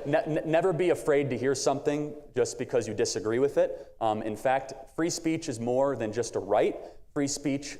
never be afraid to hear something just because you disagree with it. In fact, free speech is more than just a right. Free speech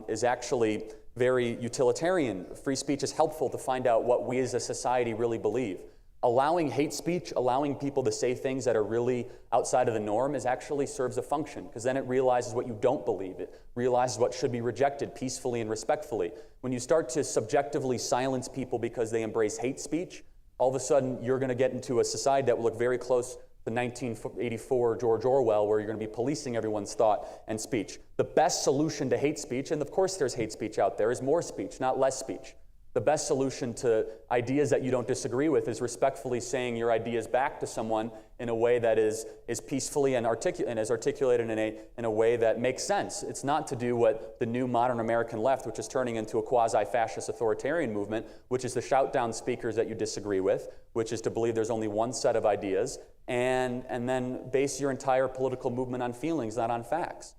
is actually very utilitarian. Free speech is helpful to find out what we as a society really believe. Allowing hate speech, allowing people to say things that are really outside of the norm actually serves a function, because then it realizes what you don't believe. It realizes what should be rejected peacefully and respectfully. When you start to subjectively silence people because they embrace hate speech, all of a sudden you're going to get into a society that will look very close to 1984 George Orwell, where you're going to be policing everyone's thought and speech. The best solution to hate speech, and of course there's hate speech out there, is more speech, not less speech. The best solution to ideas that you don't disagree with is respectfully saying your ideas back to someone in a way that is peacefully and is articulated in a way that makes sense. It's not to do what the new modern American left, which is turning into a quasi-fascist authoritarian movement, which is to shout down speakers that you disagree with, which is to believe there's only one set of ideas, and then base your entire political movement on feelings, not on facts.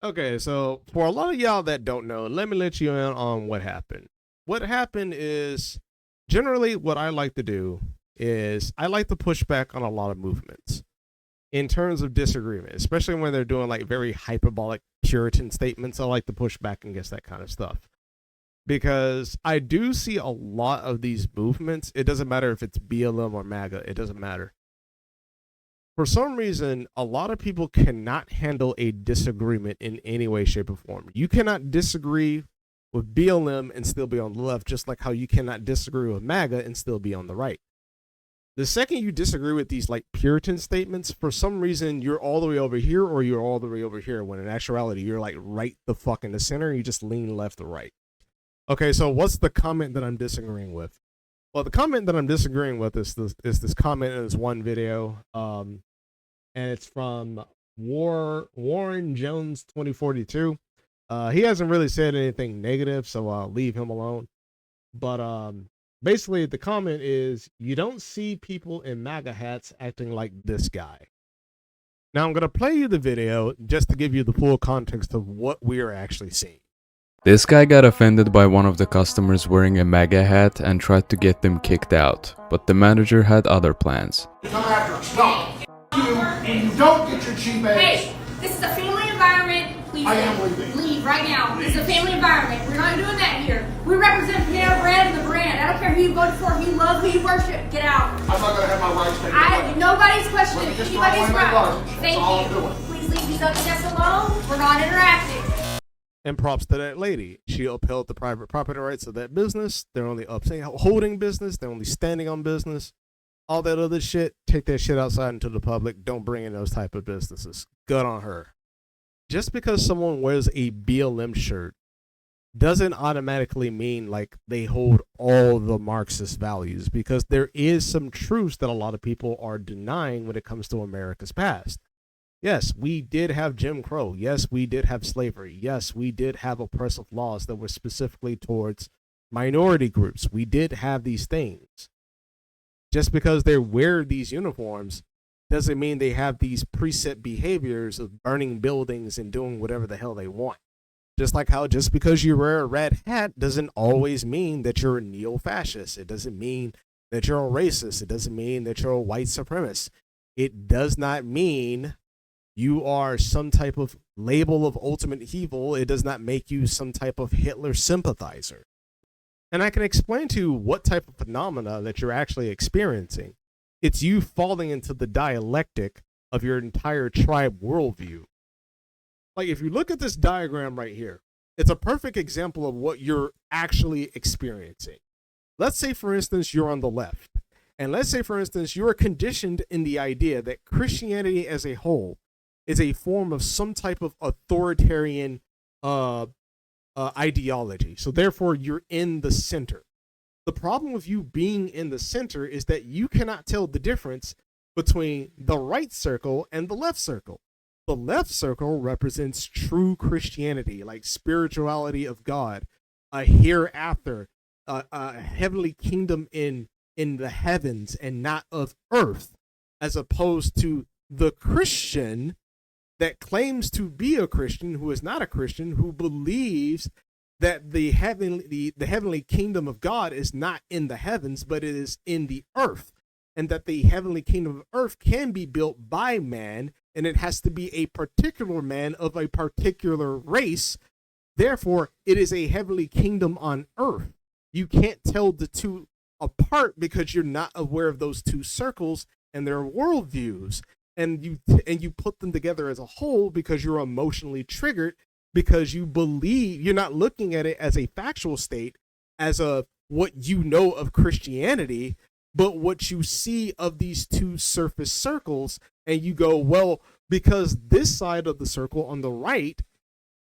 Okay, so for a lot of y'all that don't know, let me let you in on what happened. What happened is, generally what I like to do is I like to push back on a lot of movements in terms of disagreement, especially when they're doing like very hyperbolic Puritan statements. I like to push back against that kind of stuff, because I do see a lot of these movements. It doesn't matter if it's BLM or MAGA. It doesn't matter. For some reason, a lot of people cannot handle a disagreement in any way, shape, or form. You cannot disagree with BLM and still be on the left, just like how you cannot disagree with MAGA and still be on the right. The second you disagree with these like Puritan statements, for some reason you're all the way over here or you're all the way over here, when in actuality you're like right the fuck in the center. You just lean left or right. Okay, so what's the comment that I'm disagreeing with? Well, the comment that I'm disagreeing with is this comment in this one video, and it's from Warren Jones 2042. He hasn't really said anything negative, so I'll leave him alone. But basically, the comment is, you don't see people in MAGA hats acting like this guy. Now, I'm going to play you the video just to give you the full context of what we are actually seeing. This guy got offended by one of the customers wearing a MAGA hat and tried to get them kicked out, but the manager had other plans. Come after you, and you don't get your cheap ass. Hey, this is a family environment. Please I am leaving. Leave right now. This is a family environment. We're not doing that here. We represent Panera Bread and the brand. I don't care who you voted for, who you love, who you worship. Get out. I'm not going to have my rights taken away. Nobody's questioning Let me just anybody's throw away my right. garbage. Thank That's all you. I'm doing. Please leave these other guests alone. We're not interacting. And props to that lady. She upheld the private property rights of that business. They're only upholding business. They're only standing on business. All that other shit, take that shit outside into the public. Don't bring in those type of businesses. Good on her. Just because someone wears a BLM shirt doesn't automatically mean like they hold all the Marxist values, because there is some truths that a lot of people are denying when it comes to America's past. Yes, we did have Jim Crow. Yes, we did have slavery. Yes, we did have oppressive laws that were specifically towards minority groups. We did have these things. Just because they wear these uniforms doesn't mean they have these preset behaviors of burning buildings and doing whatever the hell they want. Just like how just because you wear a red hat doesn't always mean that you're a neo-fascist. It doesn't mean that you're a racist. It doesn't mean that you're a white supremacist. It does not mean you are some type of label of ultimate evil. It does not make you some type of Hitler sympathizer. And I can explain to you what type of phenomena that you're actually experiencing. It's you falling into the dialectic of your entire tribe worldview. Like, if you look at this diagram right here, it's a perfect example of what you're actually experiencing. Let's say, for instance, you're on the left. And let's say, for instance, you are conditioned in the idea that Christianity as a whole is a form of some type of authoritarian ideology. So therefore, you're in the center. The problem with you being in the center is that you cannot tell the difference between the right circle and the left circle. The left circle represents true Christianity, like spirituality of God, a hereafter, a heavenly kingdom in the heavens and not of earth, as opposed to the Christian that claims to be a Christian, who is not a Christian, who believes that the heavenly kingdom of God is not in the heavens, but it is in the earth. and that the heavenly kingdom of earth can be built by man, and it has to be a particular man of a particular race. Therefore, it is a heavenly kingdom on earth. You can't tell the two apart because you're not aware of those two circles and their worldviews. And you put them together as a whole because you're emotionally triggered, because you believe you're not looking at it as a factual state, as a what you know of Christianity, but what you see of these two surface circles, and you go, well, because this side of the circle on the right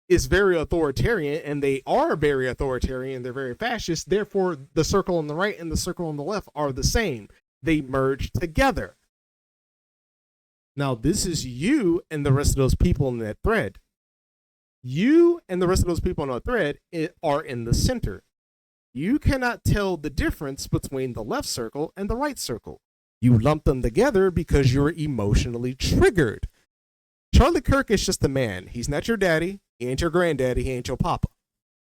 is very authoritarian, and they are very authoritarian, they're very fascist, therefore the circle on the right and the circle on the left are the same. They merge together. Now, this is you and the rest of those people in that thread. You and the rest of those people on that thread are in the center. You cannot tell the difference between the left circle and the right circle. You lump them together because you're emotionally triggered. Charlie Kirk is just a man. He's not your daddy. He ain't your granddaddy. He ain't your papa.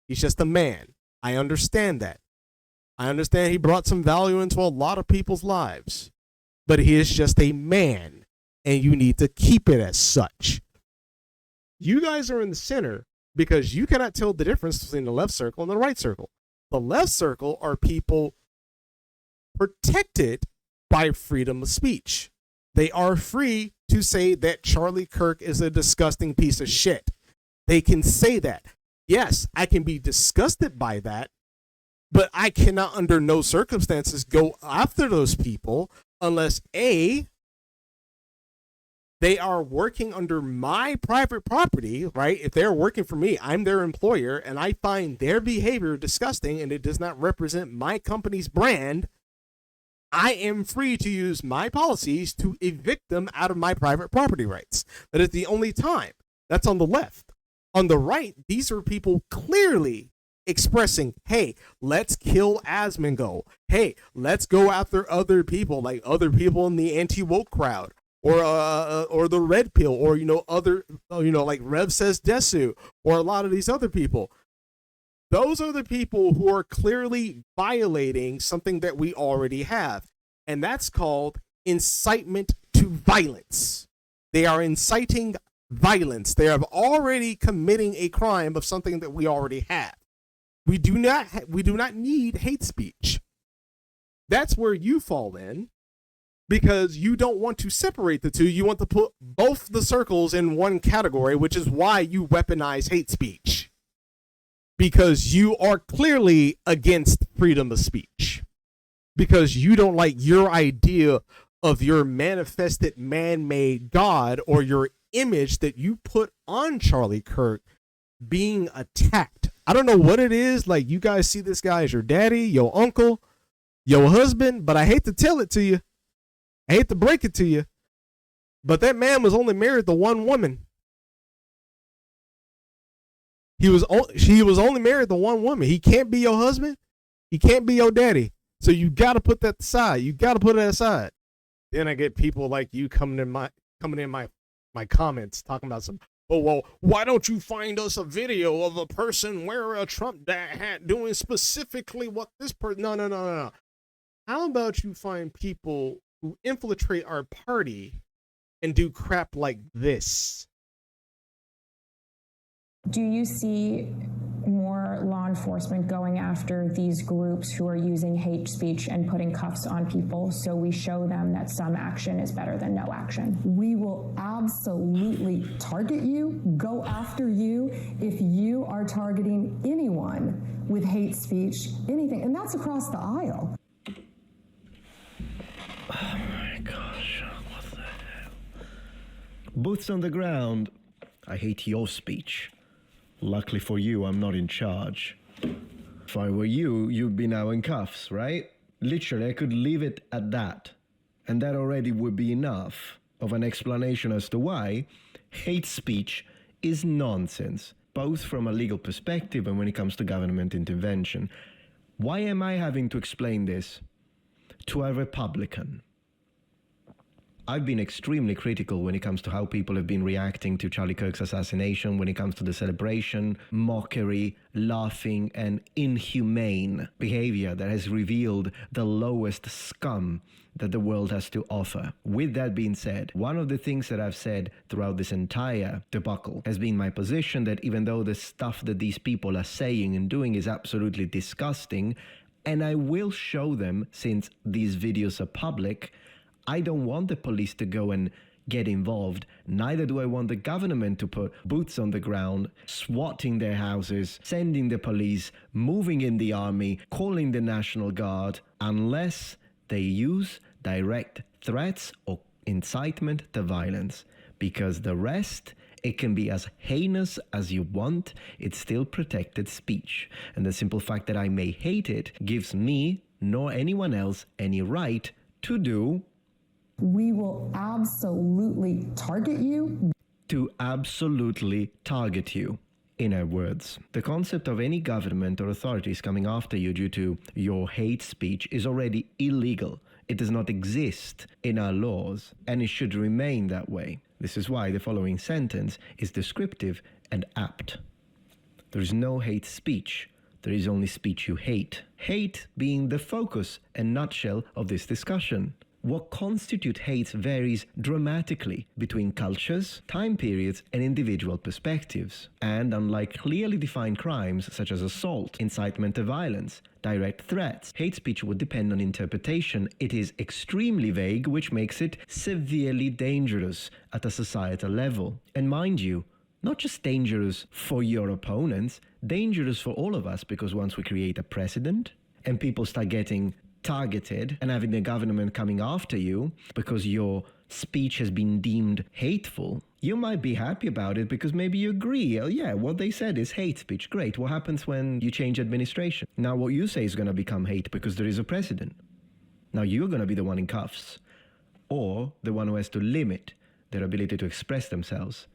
He's just a man. I understand that. I understand he brought some value into a lot of people's lives. But he is just a man, and you need to keep it as such. You guys are in the center because you cannot tell the difference between the left circle and the right circle. The left circle are people protected by freedom of speech. They are free to say that Charlie Kirk is a disgusting piece of shit. They can say that. Yes, I can be disgusted by that, but I cannot under no circumstances go after those people unless A, they are working under my private property, right? If they're working for me, I'm their employer, and I find their behavior disgusting and it does not represent my company's brand, I am free to use my policies to evict them out of my private property rights. That is the only time. That's on the left. On the right, these are people clearly expressing, hey, let's kill Asmongold. Hey, let's go after other people, like other people in the anti-woke crowd. Or the red pill, or other like Rev says Desu, or a lot of these other people. Those are the people who are clearly violating something that we already have, and that's called incitement to violence. They are inciting violence. They are already committing a crime of something that we already have. We do not need hate speech. That's where you fall in. Because you don't want to separate the two. You want to put both the circles in one category, which is why you weaponize hate speech. Because you are clearly against freedom of speech. Because you don't like your idea of your manifested man-made God or your image that you put on Charlie Kirk being attacked. I don't know what it is. Like, you guys see this guy as your daddy, your uncle, your husband, but I hate to tell it to you. I hate to break it to you, but that man was only married to one woman. She was only married to one woman. He can't be your husband. He can't be your daddy. So you got to put that aside. You got to put it aside. Then I get people like you coming in my comments talking about some. Oh, well, why don't you find us a video of a person wearing a Trump hat doing specifically what this person? No. How about you find people who infiltrate our party and do crap like this? Do you see more law enforcement going after these groups who are using hate speech and putting cuffs on people so we show them that some action is better than no action? We will absolutely target you, go after you if you are targeting anyone with hate speech, anything, and that's across the aisle. Oh my gosh, what the hell? Boots on the ground. I hate your speech. Luckily for you, I'm not in charge. If I were you, you'd be now in cuffs, right? Literally, I could leave it at that. And that already would be enough of an explanation as to why hate speech is nonsense, both from a legal perspective and when it comes to government intervention. Why am I having to explain this to a Republican? I've been extremely critical when it comes to how people have been reacting to Charlie Kirk's assassination, when it comes to the celebration, mockery, laughing, and inhumane behavior that has revealed the lowest scum that the world has to offer. With that being said, one of the things that I've said throughout this entire debacle has been my position that even though the stuff that these people are saying and doing is absolutely disgusting, and I will show them since these videos are public, I don't want the police to go and get involved. Neither do I want the government to put boots on the ground, swatting their houses, sending the police, moving in the army, calling the National Guard, unless they use direct threats or incitement to violence. Because the rest, it can be as heinous as you want, it's still protected speech. And the simple fact that I may hate it gives me, nor anyone else, any right to do. We will absolutely target you. To absolutely target you. In our words, the concept of any government or authorities coming after you due to your hate speech is already illegal. It does not exist in our laws, and it should remain that way. This is why the following sentence is descriptive and apt. There is no hate speech. There is only speech you hate. Hate being the focus and nutshell of this discussion. What constitutes hate varies dramatically between cultures, time periods, and individual perspectives. And unlike clearly defined crimes such as assault, incitement to violence, direct threats, hate speech would depend on interpretation. It is extremely vague, which makes it severely dangerous at a societal level. And mind you, not just dangerous for your opponents, dangerous for all of us, because once we create a precedent and people start getting targeted and having the government coming after you because your speech has been deemed hateful, you might be happy about it because maybe you agree. Oh yeah, what they said is hate speech. Great. What happens when you change administration? Now what you say is going to become hate because there is a precedent. Now you're going to be the one in cuffs, or the one who has to limit their ability to express themselves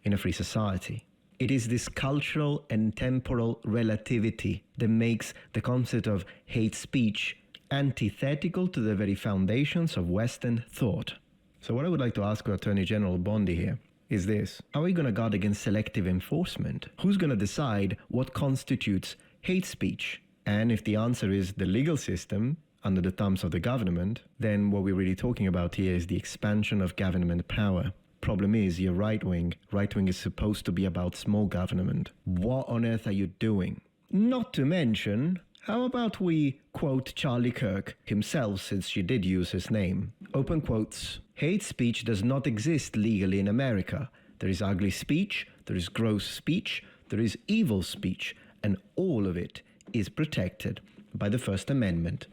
in a free society. It is this cultural and temporal relativity that makes the concept of hate speech antithetical to the very foundations of Western thought. So what I would like to ask Attorney General Bondi here is this. How are we going to guard against selective enforcement? Who's going to decide what constitutes hate speech? And if the answer is the legal system, under the thumbs of the government, then what we're really talking about here is the expansion of government power. Problem is, you're right-wing. Right-wing is supposed to be about small government. What on earth are you doing? Not to mention, how about we quote Charlie Kirk himself, since she did use his name. Open quotes. Hate speech does not exist legally in America. There is ugly speech, there is gross speech, there is evil speech, and all of it is protected by the First Amendment.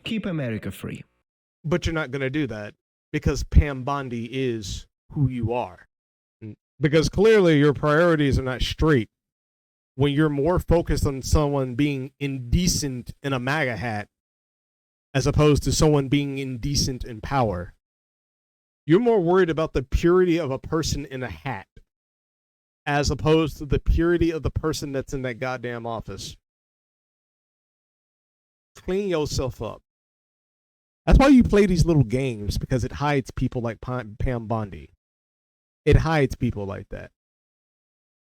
Keep America free. But you're not going to do that because Pam Bondi is who you are. Because clearly your priorities are not straight when you're more focused on someone being indecent in a MAGA hat as opposed to someone being indecent in power. You're more worried about the purity of a person in a hat as opposed to the purity of the person that's in that goddamn office. Clean yourself up. That's why you play these little games, because it hides people like Pam Bondi. It hides people like that.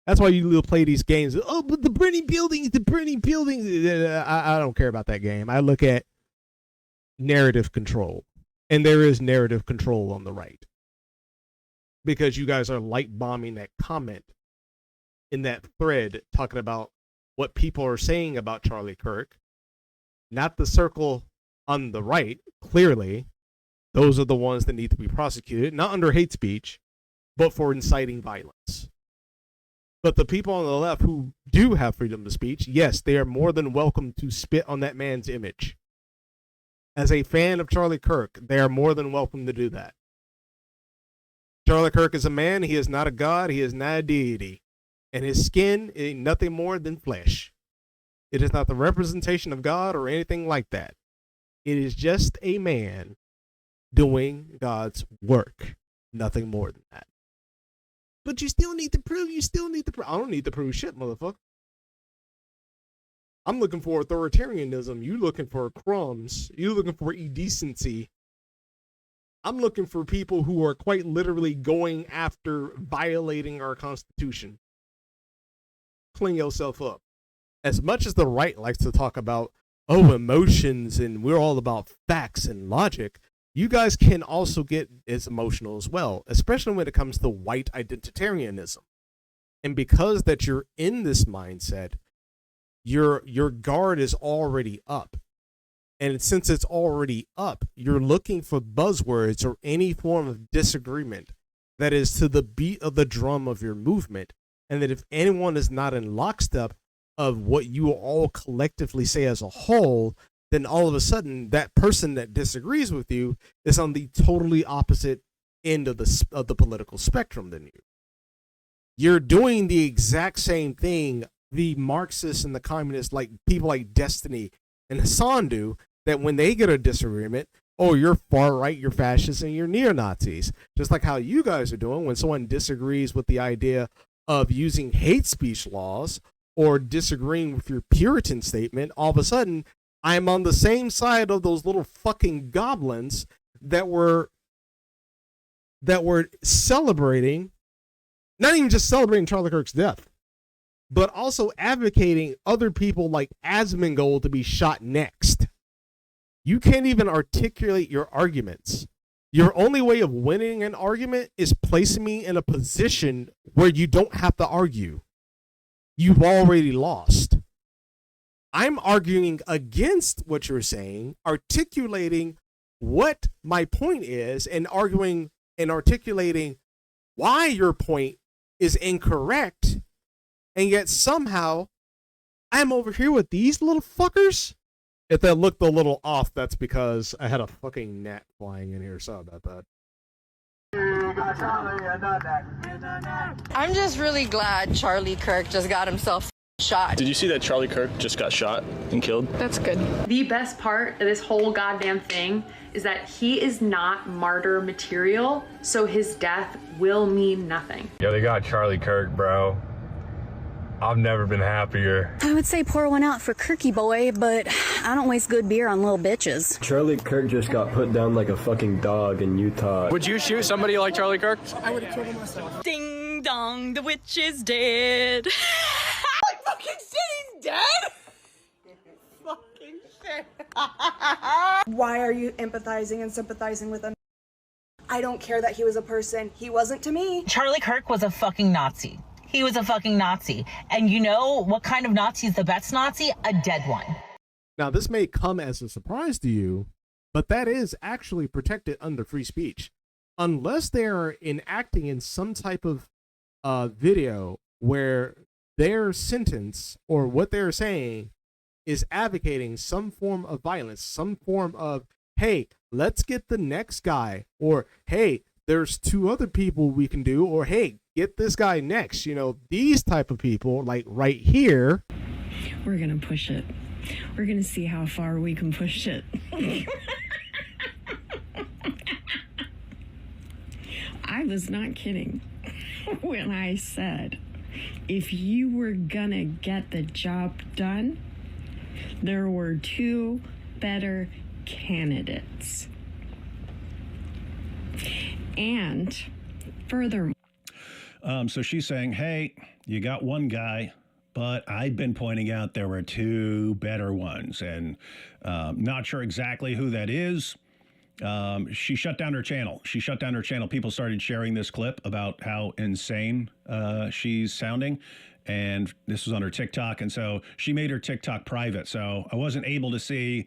That's why you play these games. Oh, but the burning buildings, I don't care about that game. I look at narrative control. And there is narrative control on the right. Because you guys are light bombing that comment in that thread talking about what people are saying about Charlie Kirk. Not the circle on the right, clearly. Those are the ones that need to be prosecuted, not under hate speech, but for inciting violence. But the people on the left who do have freedom of speech, yes, they are more than welcome to spit on that man's image. As a fan of Charlie Kirk, they are more than welcome to do that. Charlie Kirk is a man. He is not a god. He is not a deity. And his skin is nothing more than flesh. It is not the representation of God or anything like that. It is just a man doing God's work. Nothing more than that. But you still need to prove, I don't need to prove shit, motherfucker. I'm looking for authoritarianism. You looking for crumbs. You looking for indecency. I'm looking for people who are quite literally going after violating our Constitution. Clean yourself up. As much as the right likes to talk about, oh, emotions, and we're all about facts and logic, you guys can also get as emotional as well, especially when it comes to white identitarianism. And because that you're in this mindset, your guard is already up. And since it's already up, you're looking for buzzwords or any form of disagreement that is to the beat of the drum of your movement. And that if anyone is not in lockstep of what you all collectively say as a whole, then all of a sudden that person that disagrees with you is on the totally opposite end of the political spectrum than you. You're doing the exact same thing the Marxists and the communists, like people like Destiny and Hassan, do, that when they get a disagreement, oh, you're far right, you're fascists, and you're neo-Nazis. Just like how you guys are doing when someone disagrees with the idea of using hate speech laws or disagreeing with your Puritan statement, all of a sudden, I'm on the same side of those little fucking goblins that were celebrating, not even just celebrating Charlie Kirk's death, but also advocating other people like Asmongold to be shot next. You can't even articulate your arguments. Your only way of winning an argument is placing me in a position where you don't have to argue. You've already lost. I'm arguing against what you're saying, articulating what my point is, and arguing and articulating why your point is incorrect. And yet somehow I'm over here with these little fuckers. If that looked a little off, that's because I had a fucking gnat flying in here. Sorry about that. I'm just really glad Charlie Kirk just got himself shot. Did you see that Charlie Kirk just got shot and killed? That's good. The best part of this whole goddamn thing is that he is not martyr material, so his death will mean nothing. Yo, they got Charlie Kirk, bro. I've never been happier. I would say pour one out for Kirky boy, but I don't waste good beer on little bitches. Charlie Kirk just got put down like a fucking dog in Utah. Would you shoot somebody like Charlie Kirk? I would have killed him myself. Ding dong, the witch is dead. I fucking shit, he's dead? Fucking shit. Why are you empathizing and sympathizing with him? I don't care that he was a person. He wasn't to me. Charlie Kirk was a fucking Nazi. He was a fucking Nazi. And you know what kind of Nazi is the best Nazi? A dead one. Now, this may come as a surprise to you, but that is actually protected under free speech. Unless they are enacting in some type of video where their sentence or what they're saying is advocating some form of violence, some form of, hey, let's get the next guy, or hey, there's two other people we can do, or hey, get this guy next. You know, these type of people, like right here. We're gonna push it. We're gonna see how far we can push it. I was not kidding when I said, if you were gonna get the job done, there were two better candidates. And furthermore, so she's saying, hey, you got one guy, but I've been pointing out there were two better ones, and not sure exactly who that is. She shut down her channel. People started sharing this clip about how insane she's sounding. And this was on her TikTok. And so she made her TikTok private. So I wasn't able to see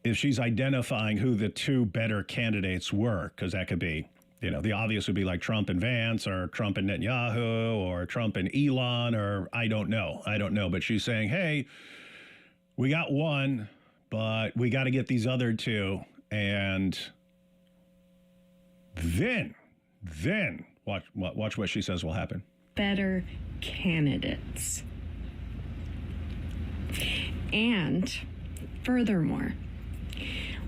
if she's identifying who the two better candidates were, because that could be, you know, the obvious would be like Trump and Vance, or Trump and Netanyahu, or Trump and Elon, or I don't know. But she's saying, hey, we got one, but we got to get these other two. And then watch what she says will happen. Better candidates. And furthermore,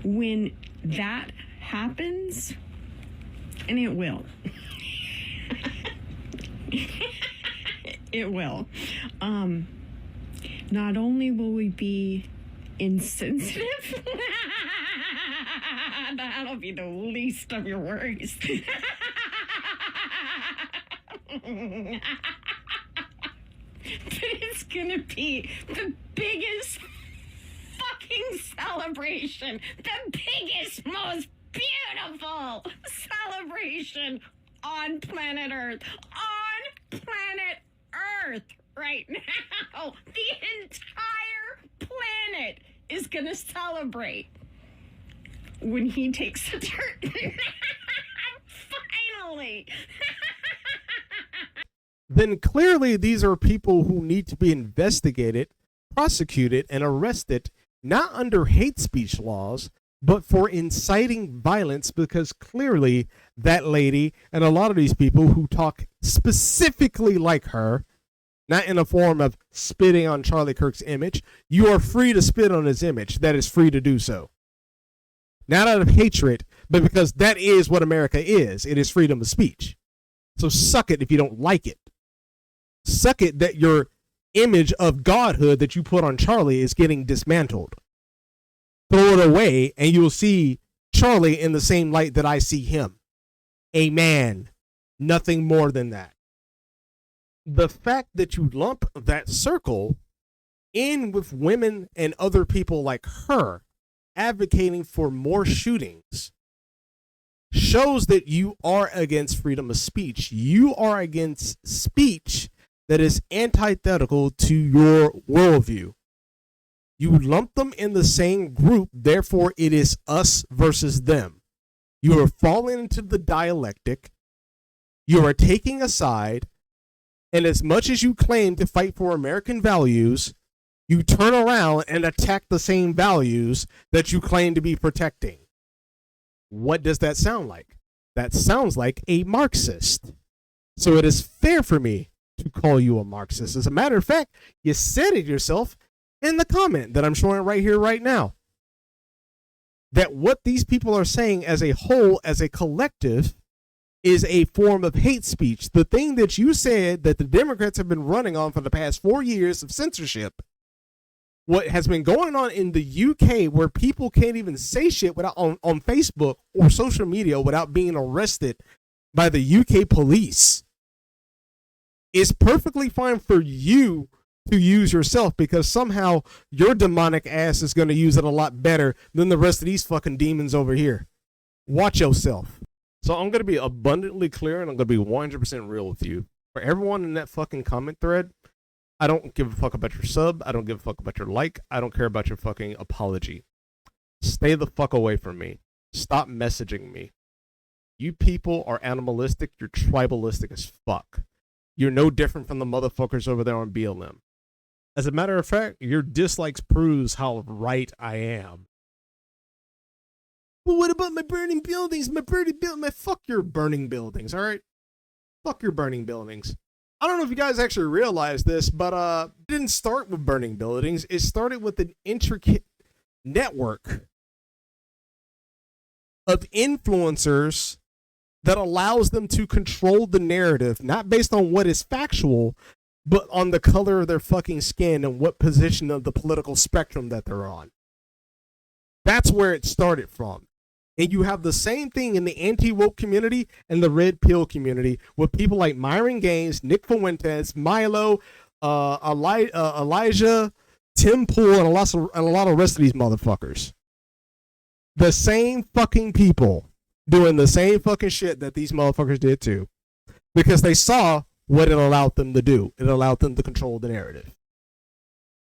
when that happens, and it will, it will, not only will we be insensitive, that'll That'll be the least of your worries. But it's gonna be the biggest fucking celebration, the biggest, most beautiful celebration on planet Earth. On planet Earth right now. The entire planet is gonna celebrate when he takes a turn. Finally. Then clearly these are people who need to be investigated, prosecuted, and arrested, not under hate speech laws, but for inciting violence, because clearly that lady and a lot of these people who talk specifically like her, not in a form of spitting on Charlie Kirk's image, you are free to spit on his image. That is free to do so. Not out of hatred, but because that is what America is. It is freedom of speech. So suck it if you don't like it. Suck it that your image of godhood that you put on Charlie is getting dismantled. Throw it away and you'll see Charlie in the same light that I see him. A man. Nothing more than that. The fact that you lump that circle in with women and other people like her advocating for more shootings shows that you are against freedom of speech. You are against speech that is antithetical to your worldview. You lump them in the same group, therefore it is us versus them. You are falling into the dialectic. You are taking a side, and as much as you claim to fight for American values, you turn around and attack the same values that you claim to be protecting. What does that sound like? That sounds like a Marxist. So it is fair for me to call you a Marxist. As a matter of fact, you said it yourself in the comment that I'm showing right here, right now. That what these people are saying as a whole, as a collective, is a form of hate speech. The thing that you said that the Democrats have been running on for the past 4 years of censorship, what has been going on in the UK where people can't even say shit without on Facebook or social media without being arrested by the UK police, is perfectly fine for you to use yourself, because somehow your demonic ass is going to use it a lot better than the rest of these fucking demons over here. Watch yourself. So I'm going to be abundantly clear and I'm going to be 100% real with you. For everyone in that fucking comment thread, I don't give a fuck about your sub. I don't give a fuck about your like. I don't care about your fucking apology. Stay the fuck away from me. Stop messaging me. You people are animalistic. You're tribalistic as fuck. You're no different from the motherfuckers over there on BLM. As a matter of fact, your dislikes proves how right I am. Well, what about my burning buildings? Fuck your burning buildings, all right? Fuck your burning buildings. I don't know if you guys actually realize this, but it didn't start with burning buildings. It started with an intricate network of influencers that allows them to control the narrative, not based on what is factual, but on the color of their fucking skin and what position of the political spectrum that they're on. That's where it started from. And you have the same thing in the anti-woke community and the red pill community with people like Myron Gaines, Nick Fuentes, Milo, Elijah, Tim Pool, and a lot of rest of these motherfuckers. The same fucking people doing the same fucking shit that these motherfuckers did too. Because they saw what it allowed them to do. It allowed them to control the narrative.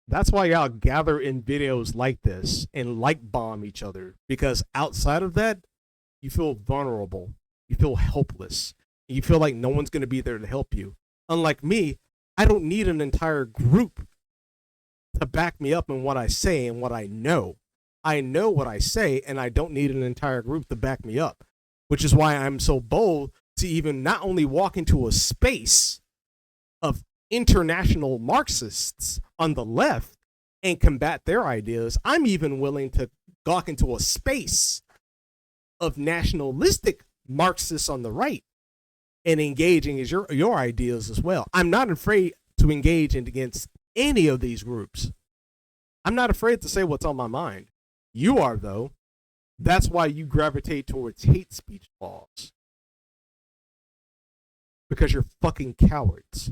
That's why y'all gather in videos like this and like bomb each other. Because outside of that, you feel vulnerable. You feel helpless. You feel like no one's going to be there to help you. Unlike me, I don't need an entire group to back me up in what I say and what I know. I know what I say, and I don't need an entire group to back me up. Which is why I'm so bold to even not only walk into a space of international Marxists on the left and combat their ideas, I'm even willing to walk into a space of nationalistic Marxists on the right and engaging as your ideas as well. I'm not afraid to engage against any of these groups. I'm not afraid to say what's on my mind. You are, though. That's why you gravitate towards hate speech laws. Because you're fucking cowards.